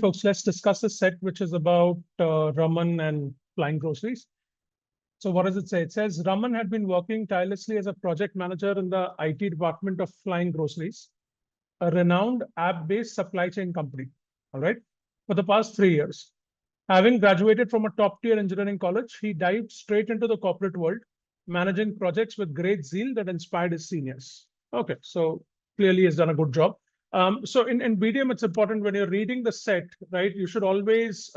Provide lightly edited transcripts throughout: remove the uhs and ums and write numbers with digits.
folks, let's discuss a set which is about Raman and Flying Groceries. So what does it say? It says Raman had been working tirelessly as a project manager in the IT department of Flying Groceries, a renowned app-based supply chain company, all right, for the past 3 years. Having graduated from a top-tier engineering college, he dived straight into the corporate world, managing projects with great zeal that inspired his seniors. Okay, so clearly he's done a good job. So in BDM, it's important when you're reading the set, right? You should always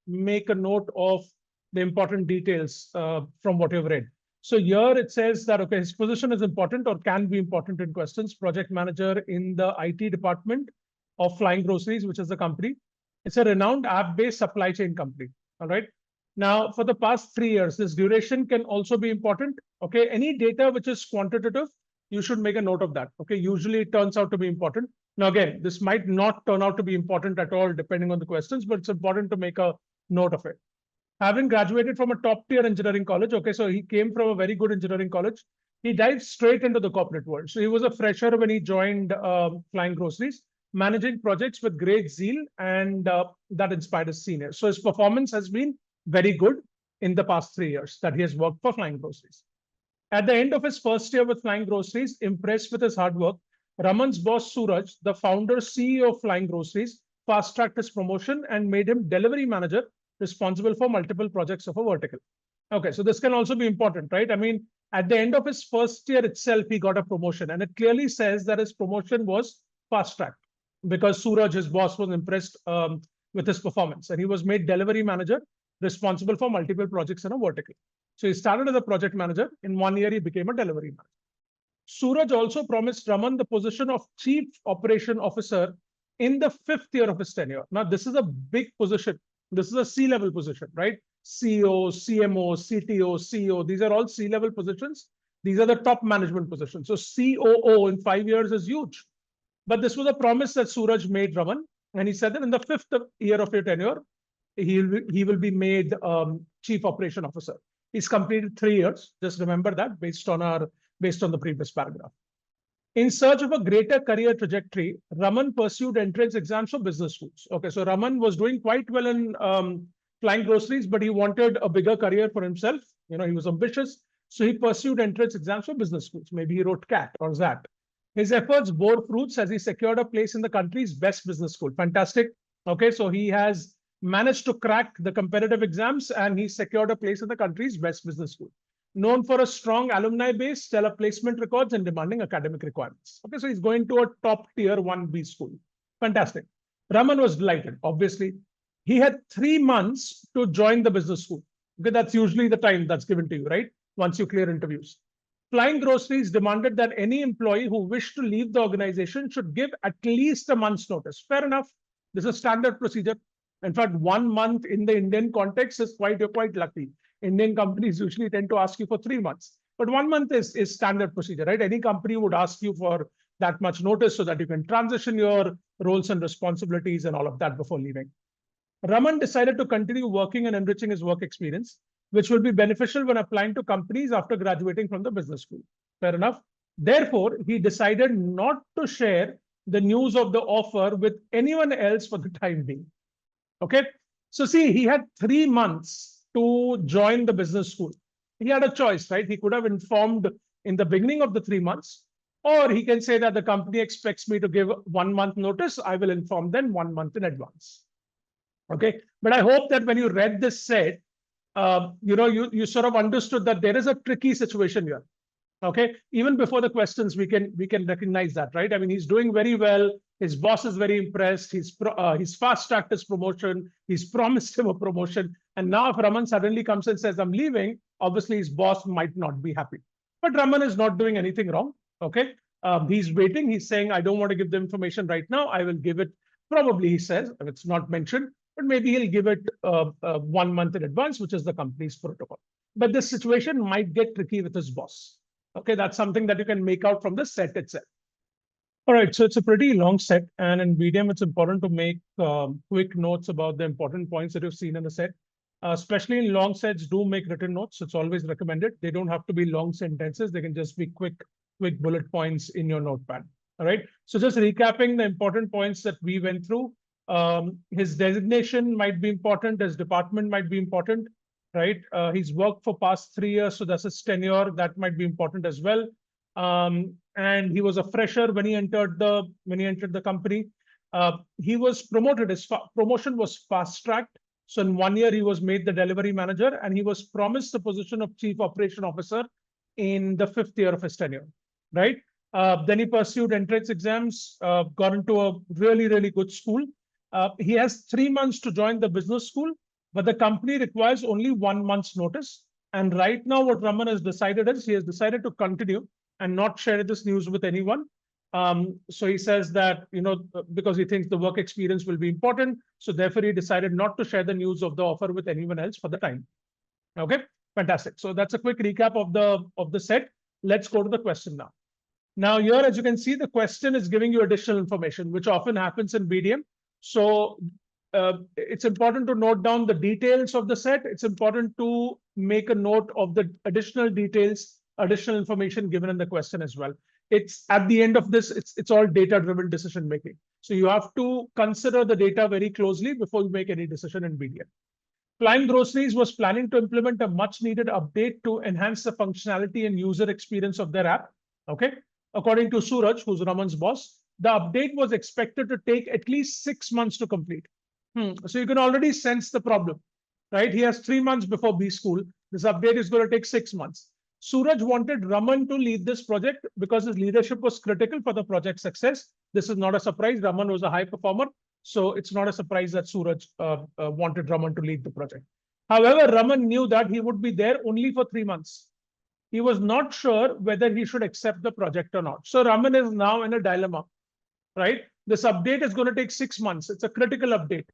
make a note of the important details from what you've read. So here it says that, okay, his position is important or can be important in questions. Project manager in the IT department of Flying Groceries, which is the company. It's a renowned app-based supply chain company, all right? Now, for the past 3 years, this duration can also be important, okay? Any data which is quantitative, you should make a note of that, okay? Usually it turns out to be important. Now, again, this might not turn out to be important at all, depending on the questions, but it's important to make a note of it. Having graduated from a top-tier engineering college, okay, so he came from a very good engineering college. He dived straight into the corporate world. So he was a fresher when he joined Flying Groceries, managing projects with great zeal, and that inspired his seniors. So his performance has been very good in the past 3 years that he has worked for Flying Groceries. At the end of his first year with Flying Groceries, impressed with his hard work, Raman's boss Suraj, the founder CEO of Flying Groceries, fast-tracked his promotion and made him delivery manager responsible for multiple projects of a vertical. Okay, so this can also be important, right? I mean, at the end of his first year itself, he got a promotion, and it clearly says that his promotion was fast-tracked because Suraj, his boss, was impressed with his performance, and he was made delivery manager responsible for multiple projects in a vertical. So he started as a project manager. In 1 year, he became a delivery manager. Suraj also promised Raman the position of Chief Operation Officer in the 5th year of his tenure. Now, this is a big position. This is a C-level position, right? CEO, CMO, CTO, CEO. These are all C-level positions. These are the top management positions. So COO in 5 years is huge. But this was a promise that Suraj made Raman. And he said that in the 5th year of your tenure, he will be made Chief Operation Officer. He's completed 3 years. Just remember that based on the previous paragraph. In search of a greater career trajectory, Raman pursued entrance exams for business schools. Okay, so Raman was doing quite well in Flying Groceries, but he wanted a bigger career for himself. You know, he was ambitious. So he pursued entrance exams for business schools. Maybe he wrote CAT or ZAT. His efforts bore fruits as he secured a place in the country's best business school. Fantastic. Okay, so he has managed to crack the competitive exams and he secured a place in the country's best business school. Known for a strong alumni base, stellar placement records, and demanding academic requirements. Okay, so he's going to a top tier 1B school. Fantastic. Raman was delighted, obviously. He had 3 months to join the business school. Okay, that's usually the time that's given to you, right? Once you clear interviews. Flying Groceries demanded that any employee who wished to leave the organization should give at least a month's notice. Fair enough. This is standard procedure. In fact, 1 month in the Indian context is you're quite lucky. Indian companies usually tend to ask you for 3 months. But 1 month is standard procedure, right? Any company would ask you for that much notice so that you can transition your roles and responsibilities and all of that before leaving. Raman decided to continue working and enriching his work experience, which will be beneficial when applying to companies after graduating from the business school. Fair enough. Therefore, he decided not to share the news of the offer with anyone else for the time being. Okay. So see, he had 3 months to join the business school. He had a choice, right? He could have informed in the beginning of the 3 months, or he can say that the company expects me to give 1 month notice. I will inform them 1 month in advance. Okay. But I hope that when you read this set, you sort of understood that there is a tricky situation here. Okay. Even before the questions, we can recognize that, right? I mean, he's doing very well. His boss is very impressed. He's fast-tracked his promotion. He's promised him a promotion. And now if Raman suddenly comes and says, I'm leaving, obviously his boss might not be happy. But Raman is not doing anything wrong. Okay. He's waiting. He's saying, I don't want to give the information right now. I will give it, probably he says, if it's not mentioned, but maybe he'll give it 1 month in advance, which is the company's protocol. But this situation might get tricky with his boss. Okay, that's something that you can make out from the set itself. All right, so it's a pretty long set, and in BDM, it's important to make quick notes about the important points that you've seen in the set. Especially in long sets, do make written notes. It's always recommended. They don't have to be long sentences. They can just be quick bullet points in your notepad. All right, so just recapping the important points that we went through. His designation might be important, his department might be important, right? He's worked for past 3 years, so that's his tenure, that might be important as well. And he was a fresher when he entered the company. He was promoted, his promotion was fast-tracked. So in 1 year, he was made the delivery manager, and he was promised the position of chief operation officer in the 5th year of his tenure, right? Then he pursued entrance exams, got into a really, really good school. He has 3 months to join the business school, but the company requires only 1 month's notice. And right now, what Raman has decided is he has decided to continue and not share this news with anyone. So he says that, because he thinks the work experience will be important. So therefore, he decided not to share the news of the offer with anyone else for the time. Okay, fantastic. So that's a quick recap of the set. Let's go to the question now. Now here, as you can see, the question is giving you additional information, which often happens in BDM. So it's important to note down the details of the set. It's important to make a note of the additional details, additional information given in the question as well. It's at the end of this, it's all data-driven decision making. So you have to consider the data very closely before you make any decision in BDM. Flying Groceries was planning to implement a much-needed update to enhance the functionality and user experience of their app. Okay, according to Suraj, who's Raman's boss, the update was expected to take at least 6 months to complete. So you can already sense the problem, right? He has 3 months before B school. This update is going to take 6 months. Suraj wanted Raman to lead this project because his leadership was critical for the project success. This is not a surprise. Raman was a high performer. So it's not a surprise that Suraj wanted Raman to lead the project. However, Raman knew that he would be there only for 3 months. He was not sure whether he should accept the project or not. So Raman is now in a dilemma, right? This update is going to take 6 months. It's a critical update,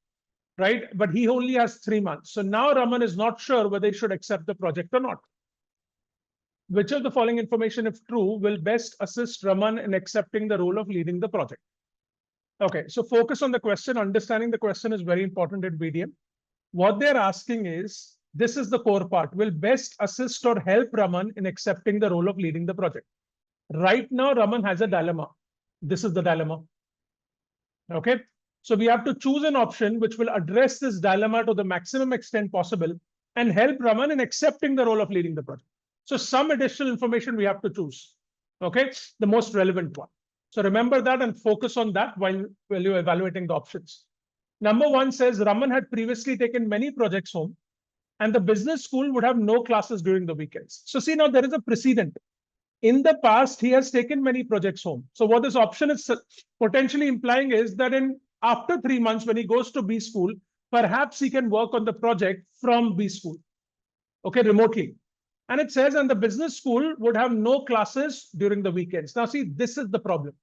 right? But he only has 3 months. So now Raman is not sure whether he should accept the project or not. Which of the following information, if true, will best assist Raman in accepting the role of leading the project? Okay, so focus on the question. Understanding the question is very important in BDM. What they're asking is, this is the core part, will best assist or help Raman in accepting the role of leading the project. Right now, Raman has a dilemma. This is the dilemma. Okay, so we have to choose an option which will address this dilemma to the maximum extent possible and help Raman in accepting the role of leading the project. So some additional information we have to choose. Okay, the most relevant one. So remember that and focus on that while you're evaluating the options. Number 1 says Raman had previously taken many projects home and the business school would have no classes during the weekends. So see, now there is a precedent. In the past, he has taken many projects home. So what this option is potentially implying is that after 3 months, when he goes to B school, perhaps he can work on the project from B school, okay, remotely. And it says, and the business school would have no classes during the weekends. Now, see, this is the problem.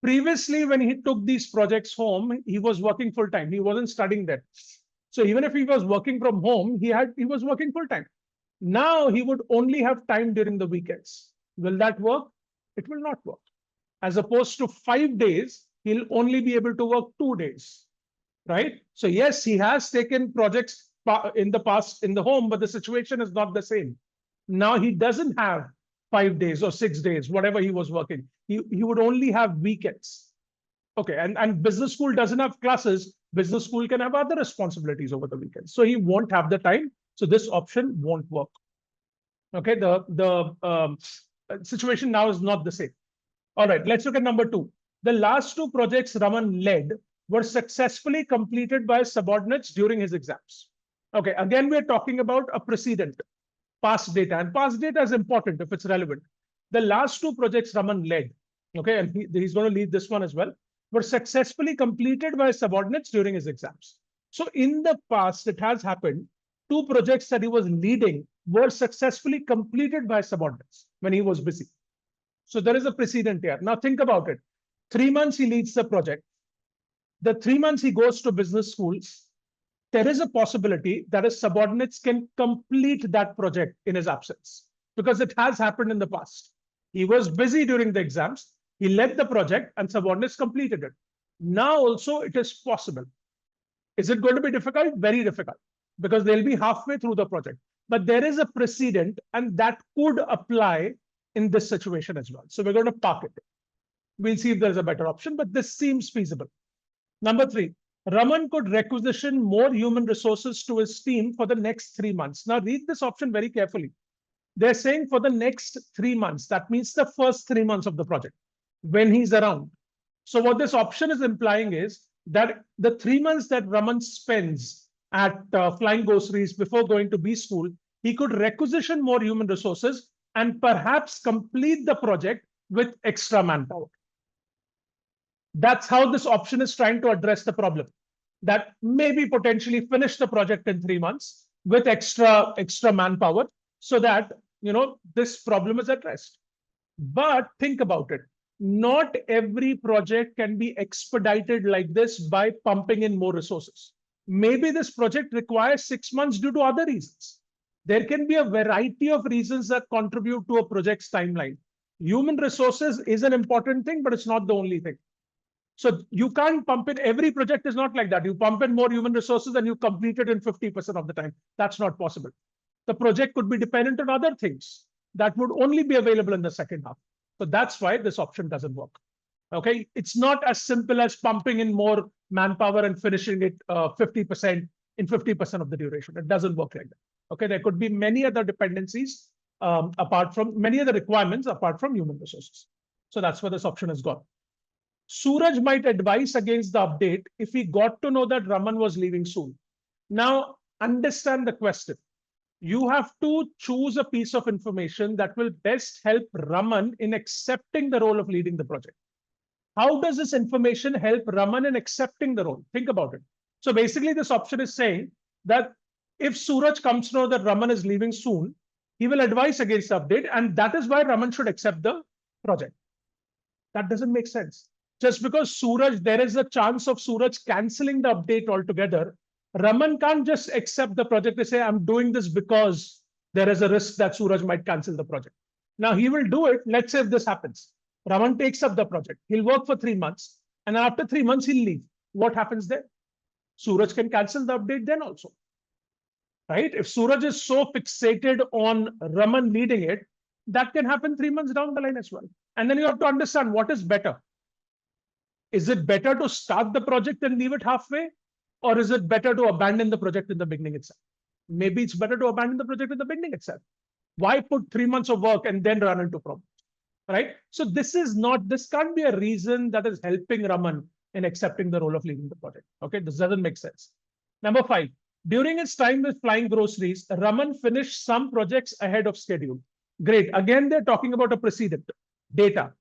Previously, when he took these projects home, he was working full time. He wasn't studying there. So even if he was working from home, he was working full time. Now he would only have time during the weekends. Will that work? It will not work. As opposed to 5 days, he'll only be able to work 2 days, right? So yes, he has taken projects in the past in the home, but the situation is not the same. Now he doesn't have 5 days or 6 days, whatever he was working. He would only have weekends. Okay, and business school doesn't have classes. Business school can have other responsibilities over the weekends. So he won't have the time. So this option won't work. Okay, the situation now is not the same. All right, let's look at number 2. The last 2 projects Raman led were successfully completed by subordinates during his exams. Okay, again, we're talking about a precedent. Past data, and past data is important if it's relevant. The last 2 projects Raman led, okay, and he's going to lead this one as well, were successfully completed by subordinates during his exams. So in the past, it has happened, 2 projects that he was leading were successfully completed by subordinates when he was busy. So there is a precedent here. Now think about it. 3 months he leads the project. The 3 months he goes to business schools. There is a possibility that his subordinates can complete that project in his absence, because it has happened in the past. He was busy during the exams, he led the project and subordinates completed it. Now also it is possible. Is it going to be difficult? Very difficult, because they'll be halfway through the project. But there is a precedent and that could apply in this situation as well. So we're going to park it. We'll see if there's a better option, but this seems feasible. Number 3. Raman could requisition more human resources to his team for the next 3 months. Now read this option very carefully. They're saying for the next 3 months. That means the first 3 months of the project when he's around. So what this option is implying is that the 3 months that Raman spends at Flying Groceries before going to B school, he could requisition more human resources and perhaps complete the project with extra manpower. That's how this option is trying to address the problem. That maybe potentially finish the project in 3 months with extra manpower so that this problem is addressed. But think about it. Not every project can be expedited like this by pumping in more resources. Maybe this project requires 6 months due to other reasons. There can be a variety of reasons that contribute to a project's timeline. Human resources is an important thing, but it's not the only thing. So you can't pump in, every project is not like that. You pump in more human resources and you complete it in 50% of the time. That's not possible. The project could be dependent on other things that would only be available in the second half. So that's why this option doesn't work. Okay, it's not as simple as pumping in more manpower and finishing it 50% in 50% of the duration. It doesn't work like that. Okay, there could be many other dependencies apart from many other requirements apart from human resources. So that's where this option has gone. Suraj might advise against the update if he got to know that Raman was leaving soon. Now, understand the question. You have to choose a piece of information that will best help Raman in accepting the role of leading the project. How does this information help Raman in accepting the role? Think about it. So basically, this option is saying that if Suraj comes to know that Raman is leaving soon, he will advise against the update, and that is why Raman should accept the project. That doesn't make sense. Just because Suraj, there is a chance of Suraj cancelling the update altogether, Raman can't just accept the project and say, I'm doing this because there is a risk that Suraj might cancel the project. Now he will do it. Let's say if this happens. Raman takes up the project. He'll work for 3 months. And after 3 months, he'll leave. What happens then? Suraj can cancel the update then also. Right? If Suraj is so fixated on Raman leading it, that can happen 3 months down the line as well. And then you have to understand what is better. Is it better to start the project and leave it halfway? Or is it better to abandon the project in the beginning itself? Maybe it's better to abandon the project in the beginning itself. Why put 3 months of work and then run into problems? Right? So this can't be a reason that is helping Raman in accepting the role of leading the project. Okay, this doesn't make sense. Number 5, during his time with Flying Groceries, Raman finished some projects ahead of schedule. Great. Again, they're talking about a precedent, data.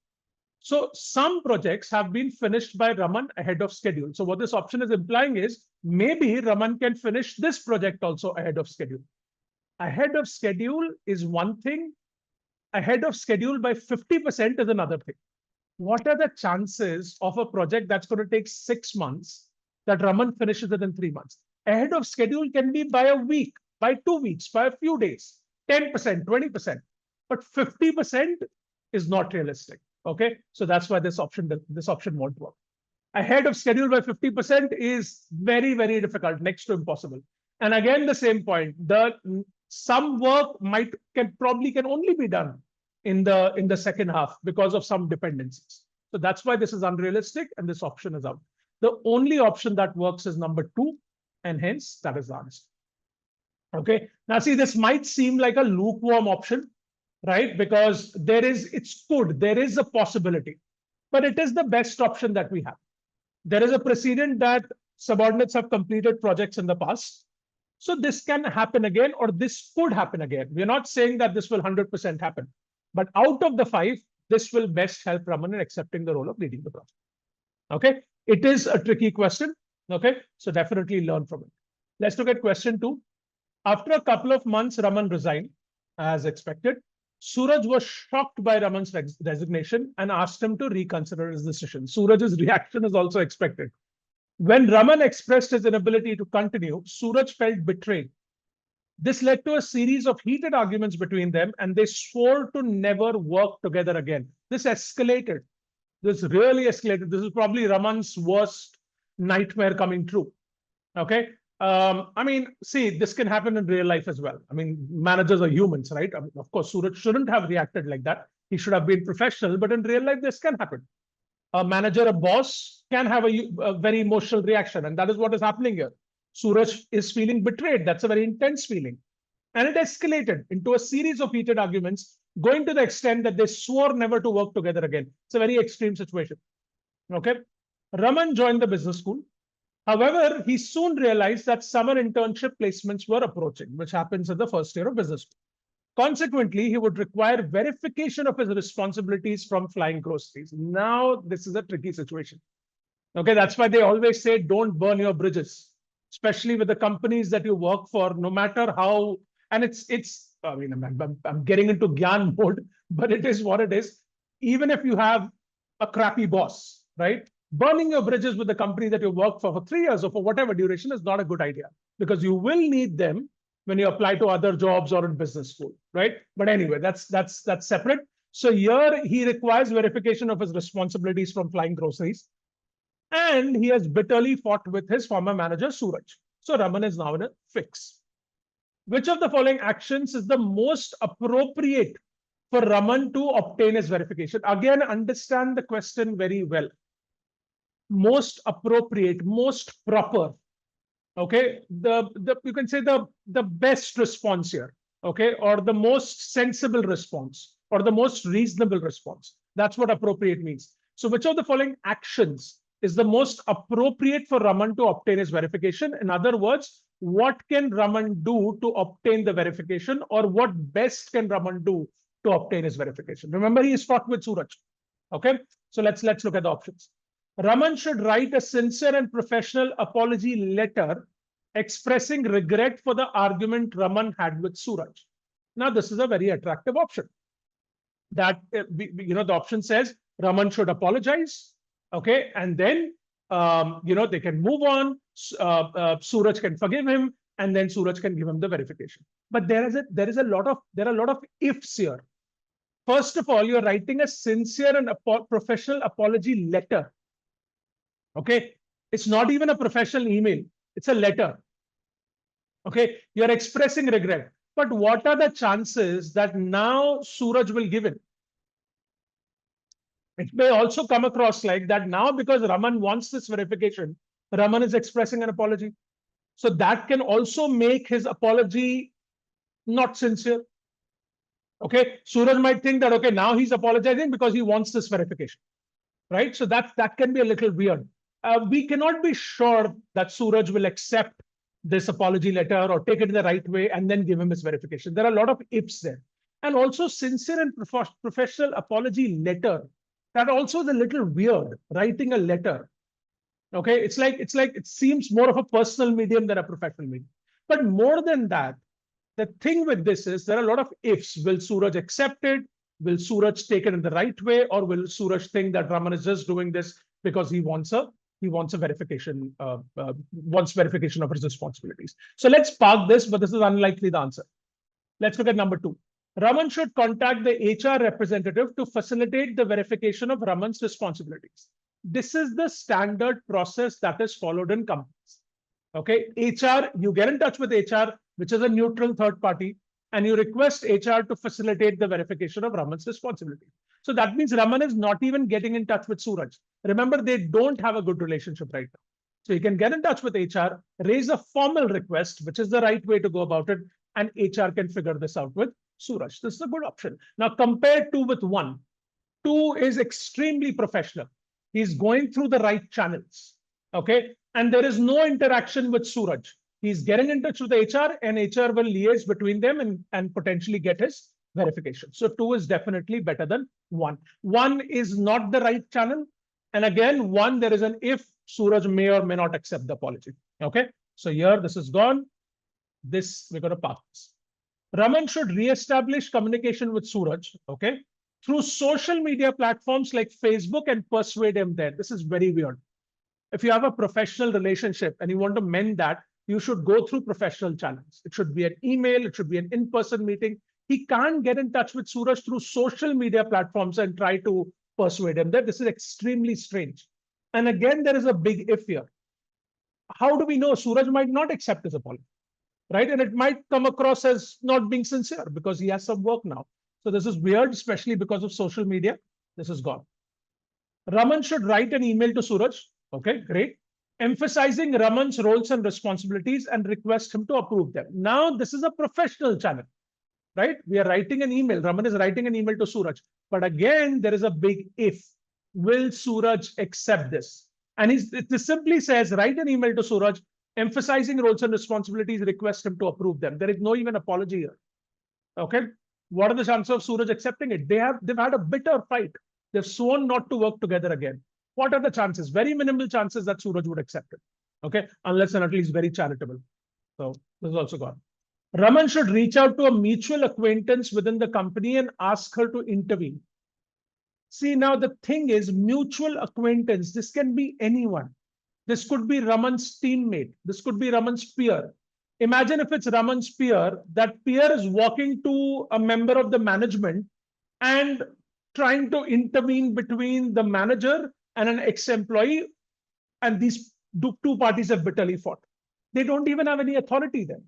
So some projects have been finished by Raman ahead of schedule. So what this option is implying is maybe Raman can finish this project also ahead of schedule. Ahead of schedule is one thing. Ahead of schedule by 50% is another thing. What are the chances of a project that's going to take 6 months that Raman finishes it in 3 months? Ahead of schedule can be by a week, by 2 weeks, by a few days, 10%, 20%. But 50% is not realistic. Okay, so that's why this option won't work. Ahead of schedule by 50% is very, very difficult, next to impossible. And again, the same point, some work can only be done in the second half because of some dependencies. So that's why this is unrealistic and this option is out. The only option that works is number 2, and hence that is the answer. Okay, now see, this might seem like a lukewarm option, right? Because there is a possibility, but it is the best option that we have. There is a precedent that subordinates have completed projects in the past. So this can happen again, or this could happen again. We're not saying that this will 100% happen, but out of the 5, this will best help Raman in accepting the role of leading the project. Okay, it is a tricky question. Okay, so definitely learn from it. Let's look at question 2. After a couple of months, Raman resigned as expected. Suraj was shocked by Raman's resignation and asked him to reconsider his decision. Suraj's reaction is also expected. When Raman expressed his inability to continue, Suraj felt betrayed. This led to a series of heated arguments between them, and they swore to never work together again. This escalated. This really escalated. This is probably Raman's worst nightmare coming true. Okay. I mean, see, this can happen in real life as well. I mean, managers are humans, right? I mean, of course, Suraj shouldn't have reacted like that. He should have been professional, but in real life, this can happen. A manager, a boss can have a very emotional reaction. And that is what is happening here. Suraj is feeling betrayed. That's a very intense feeling. And it escalated into a series of heated arguments, going to the extent that they swore never to work together again. It's a very extreme situation. Okay. Raman joined the business school. However, he soon realized that summer internship placements were approaching, which happens in the first year of business school. Consequently, he would require verification of his responsibilities from Flying Groceries. Now, this is a tricky situation. Okay, that's why they always say don't burn your bridges, especially with the companies that you work for, no matter how. And I mean, I'm getting into Gyan mode, but it is what it is. Even if you have a crappy boss, right? Burning your bridges with the company that you work for 3 years or for whatever duration is not a good idea, because you will need them when you apply to other jobs or in business school, right? But anyway, that's separate. So here he requires verification of his responsibilities from Flying Groceries, and he has bitterly fought with his former manager Suraj. So Raman is now in a fix. Which of the following actions is the most appropriate for Raman to obtain his verification? Again, understand the question very well. Most appropriate, most proper. Okay, you can say the best response here, okay, or the most sensible response, or the most reasonable response. That's what appropriate means. So which of the following actions is the most appropriate for Raman to obtain his verification? In other words, what can Raman do to obtain the verification, or what best can Raman do to obtain his verification? Remember, he is fought with Suraj. Okay, so let's look at the options. Raman should write a sincere and professional apology letter expressing regret for the argument Raman had with Suraj. Now, this is a very attractive option. That, the option says Raman should apologize, okay, and then, they can move on. Suraj can forgive him, and then Suraj can give him the verification. But there are a lot of ifs here. First of all, you're writing a sincere and professional apology letter. Okay, it's not even a professional email, it's a letter. Okay, you're expressing regret. But what are the chances that now Suraj will give in? It may also come across like that now, because Raman wants this verification, Raman is expressing an apology. So that can also make his apology not sincere. Okay, Suraj might think that, okay, now he's apologizing because he wants this verification, right? So that can be a little weird. We cannot be sure that Suraj will accept this apology letter or take it in the right way and then give him his verification. There are a lot of ifs there. And also, sincere and professional apology letter, that also is a little weird, writing a letter. Okay, it's like it seems more of a personal medium than a professional medium. But more than that, the thing with this is there are a lot of ifs. Will Suraj accept it? Will Suraj take it in the right way? Or will Suraj think that Raman is just doing this because he wants a verification, wants verification of his responsibilities? So let's park this, but this is unlikely the answer. Let's look at number 2. Raman should contact the HR representative to facilitate the verification of Raman's responsibilities. This is the standard process that is followed in companies. Okay, HR, you get in touch with HR, which is a neutral third party, and you request HR to facilitate the verification of Raman's responsibility. So that means Raman is not even getting in touch with Suraj. Remember, they don't have a good relationship right now. So you can get in touch with HR, raise a formal request, which is the right way to go about it, and HR can figure this out with Suraj. This is a good option. Now compare 2 with 1. 2 is extremely professional. He's going through the right channels. Okay, and there is no interaction with Suraj. He's getting in touch with HR, and HR will liaise between them and potentially get his verification. So 2 is definitely better than 1. 1 is not the right channel. And again, 1, there is an if. Suraj may or may not accept the apology. Okay, so here this is gone. This, we're going to park this. Raman should re-establish communication with Suraj, okay, through social media platforms like Facebook and persuade him there. This is very weird. If you have a professional relationship and you want to mend that, you should go through professional channels. It should be an email, it should be an in-person meeting. He can't get in touch with Suraj through social media platforms and try to persuade him there. This is extremely strange. And again, there is a big if here. How do we know? Suraj might not accept his apology, right? And it might come across as not being sincere because he has some work now. So this is weird, especially because of social media. This is gone. Raman should write an email to Suraj. Okay, great. Emphasizing Raman's roles and responsibilities and request him to approve them. Now, this is a professional channel, right? We are writing an email. Raman is writing an email to Suraj. But again, there is a big if. Will Suraj accept this? And it simply says, write an email to Suraj, emphasizing roles and responsibilities, request him to approve them. There is no even apology here. Okay. What are the chances of Suraj accepting it? They've had a bitter fight. They've sworn not to work together again. What are the chances? Very minimal chances that Suraj would accept it. Okay. Unless and until he's very charitable. So this is also gone. Raman should reach out to a mutual acquaintance within the company and ask her to intervene. See, now the thing is mutual acquaintance. This can be anyone. This could be Raman's teammate. This could be Raman's peer. Imagine if it's Raman's peer, that peer is walking to a member of the management and trying to intervene between the manager and an ex-employee, and these two parties have bitterly fought. They don't even have any authority then.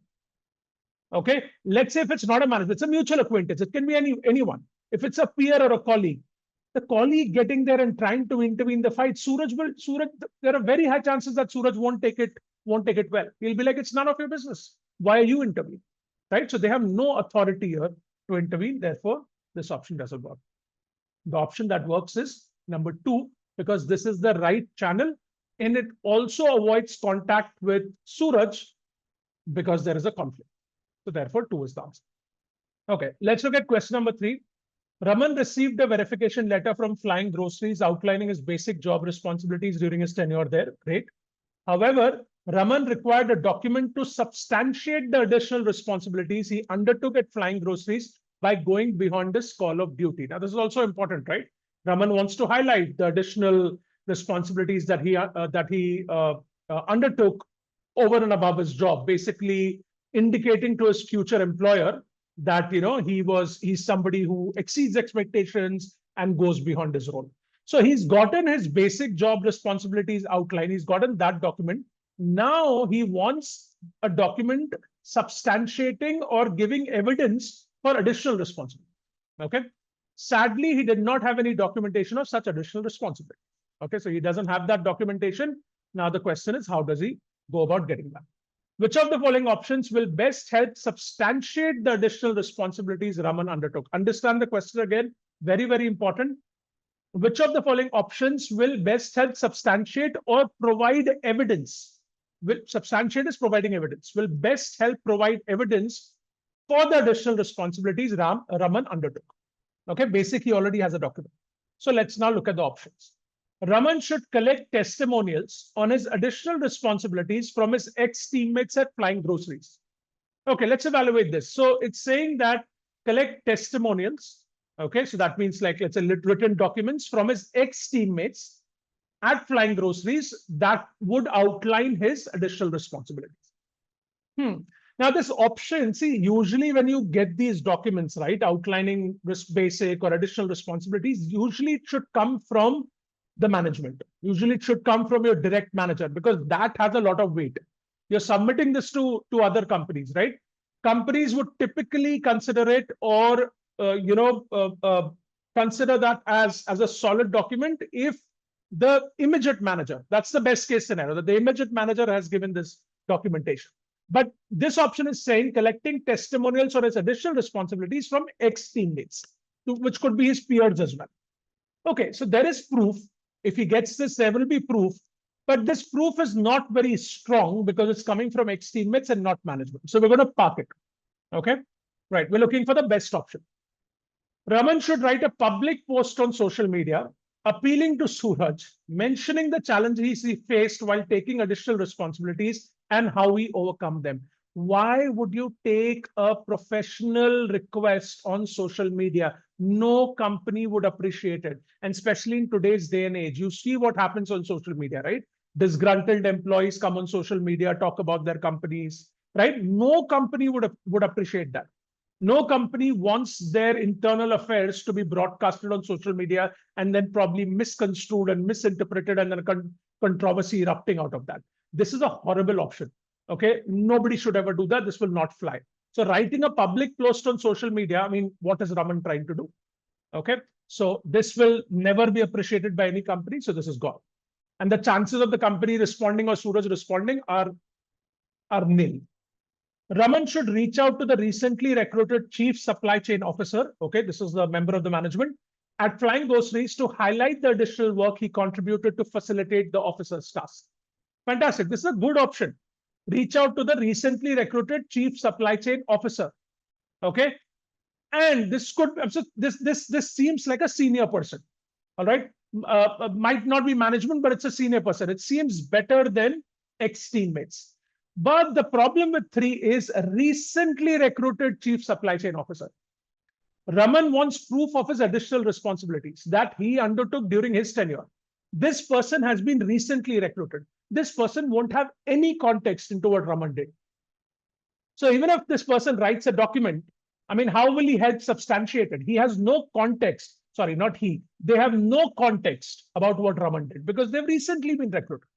Okay, let's say if it's not a manager, it's a mutual acquaintance. It can be anyone. If it's a peer or a colleague, the colleague getting there and trying to intervene the fight, Suraj, there are very high chances that Suraj won't take it well. He'll be like, it's none of your business. Why are you intervening? Right? So they have no authority here to intervene. Therefore, this option doesn't work. The option that works is number 2, because this is the right channel and it also avoids contact with Suraj because there is a conflict. So therefore, 2 is the answer. Okay, let's look at question number 3. Raman received a verification letter from Flying Groceries outlining his basic job responsibilities during his tenure there. Great. However, Raman required a document to substantiate the additional responsibilities he undertook at Flying Groceries by going beyond his call of duty. Now, this is also important, right? Raman wants to highlight the additional responsibilities that he undertook over and above his job, basically indicating to his future employer that he's somebody who exceeds expectations and goes beyond his role. So he's gotten his basic job responsibilities outlined. He's gotten that document. Now he wants a document substantiating or giving evidence for additional responsibility. Okay. Sadly, he did not have any documentation of such additional responsibility. Okay, so he doesn't have that documentation. Now the question is, how does he go about getting that? Which of the following options will best help substantiate the additional responsibilities Raman undertook? Understand the question again, very, very important. Which of the following options will best help substantiate or provide evidence? Substantiate is providing evidence. Will best help provide evidence for the additional responsibilities Raman undertook. Okay, basic, he already has a document. So let's now look at the options. Raman should collect testimonials on his additional responsibilities from his ex-teammates at Flying Groceries. Okay, let's evaluate this. So it's saying that collect testimonials. Okay, so that means like, let's say, written documents from his ex-teammates at Flying Groceries that would outline his additional responsibilities. Now this option, see, usually when you get these documents, right, outlining basic or additional responsibilities, usually it should come from the management. Usually it should come from your direct manager because that has a lot of weight. You're submitting this to other companies, right? Companies would typically consider it or consider that as a solid document if the immediate manager, that's the best case scenario, that the immediate manager has given this documentation. But this option is saying collecting testimonials or his additional responsibilities from ex-teammates, which could be his peers as well. Okay, so there is proof. If he gets this, there will be proof. But this proof is not very strong because it's coming from ex-teammates and not management. So we're going to park it. Okay, right. We're looking for the best option. Raman should write a public post on social media appealing to Suraj, mentioning the challenges he faced while taking additional responsibilities and how he overcome them. Why would you take a professional request on social media? No company would appreciate it. And especially in today's day and age, you see what happens on social media, right? Disgruntled employees come on social media, talk about their companies, right? No company would appreciate that. No company wants their internal affairs to be broadcasted on social media and then probably misconstrued and misinterpreted and then controversy erupting out of that. This is a horrible option. Okay, nobody should ever do that. This will not fly. So writing a public post on social media, I mean, what is Raman trying to do? Okay, So this will never be appreciated by any company. So this is gone. And the chances of the company responding or Suraj responding are nil. Raman should reach out to the recently recruited Chief Supply Chain Officer. Okay, this is the member of the management at Flying Groceries to highlight the additional work he contributed to facilitate the officer's task. Fantastic. This is a good option. Reach out to the recently recruited Chief Supply Chain Officer. Okay. And this could, so this seems like a senior person. All right. Might not be management, but it's a senior person. It seems better than ex-teammates. But the problem with 3 is a recently recruited Chief Supply Chain Officer. Raman wants proof of his additional responsibilities that he undertook during his tenure. This person has been recently recruited. This person won't have any context into what Raman did. So even if this person writes a document, I mean, how will he help substantiate it? He has no context. Sorry, not he. They have no context about what Raman did because they've recently been recruited.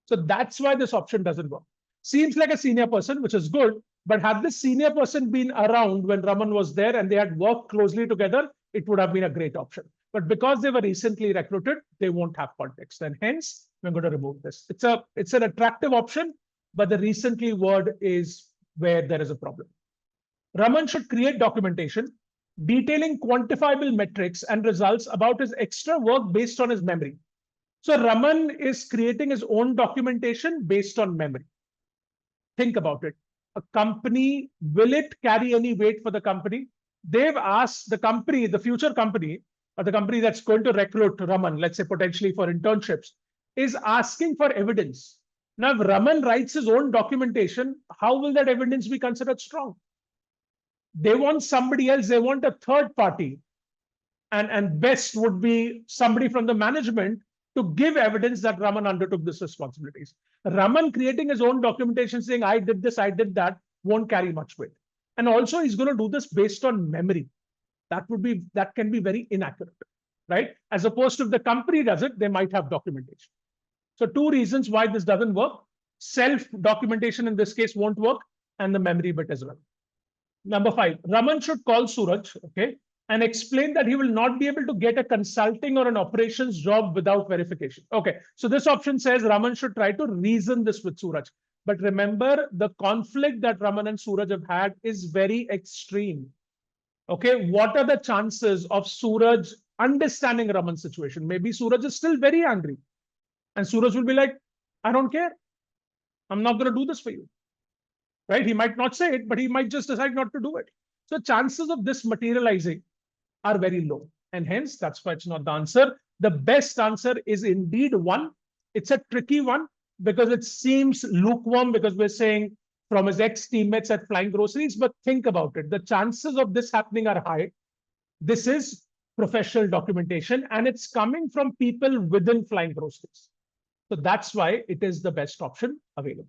So that's why this option doesn't work. Seems like a senior person, which is good. But had this senior person been around when Raman was there and they had worked closely together, it would have been a great option. But because they were recently recruited, they won't have context. And hence, we're going to remove this. It's an attractive option, but the recently word is where there is a problem. Raman should create documentation detailing quantifiable metrics and results about his extra work based on his memory. So Raman is creating his own documentation based on memory. Think about it. A company, will it carry any weight for the company? They've asked the company, the future company, or the company that's going to recruit Raman, let's say potentially for internships, is asking for evidence. Now, if Raman writes his own documentation, how will that evidence be considered strong? They want somebody else, they want a third party. And best would be somebody from the management to give evidence that Raman undertook these responsibilities. Raman creating his own documentation saying, I did this, I did that, won't carry much weight. And also he's going to do this based on memory. That can be very inaccurate, right? As opposed to if the company does it, they might have documentation. So 2 reasons why this doesn't work. Self-documentation in this case won't work, and the memory bit as well. Number 5, Raman should call Suraj, okay, and explain that he will not be able to get a consulting or an operations job without verification. Okay, so this option says Raman should try to reason this with Suraj. But remember, the conflict that Raman and Suraj have had is very extreme. Okay, what are the chances of Suraj understanding Raman's situation? Maybe Suraj is still very angry. And Suraj will be like, I don't care. I'm not going to do this for you. Right? He might not say it, but he might just decide not to do it. So chances of this materializing are very low. And hence, that's why it's not the answer. The best answer is indeed 1. It's a tricky one because it seems lukewarm because we're saying from his ex-teammates at Flying Groceries. But think about it. The chances of this happening are high. This is professional documentation and it's coming from people within Flying Groceries. So that's why it is the best option available.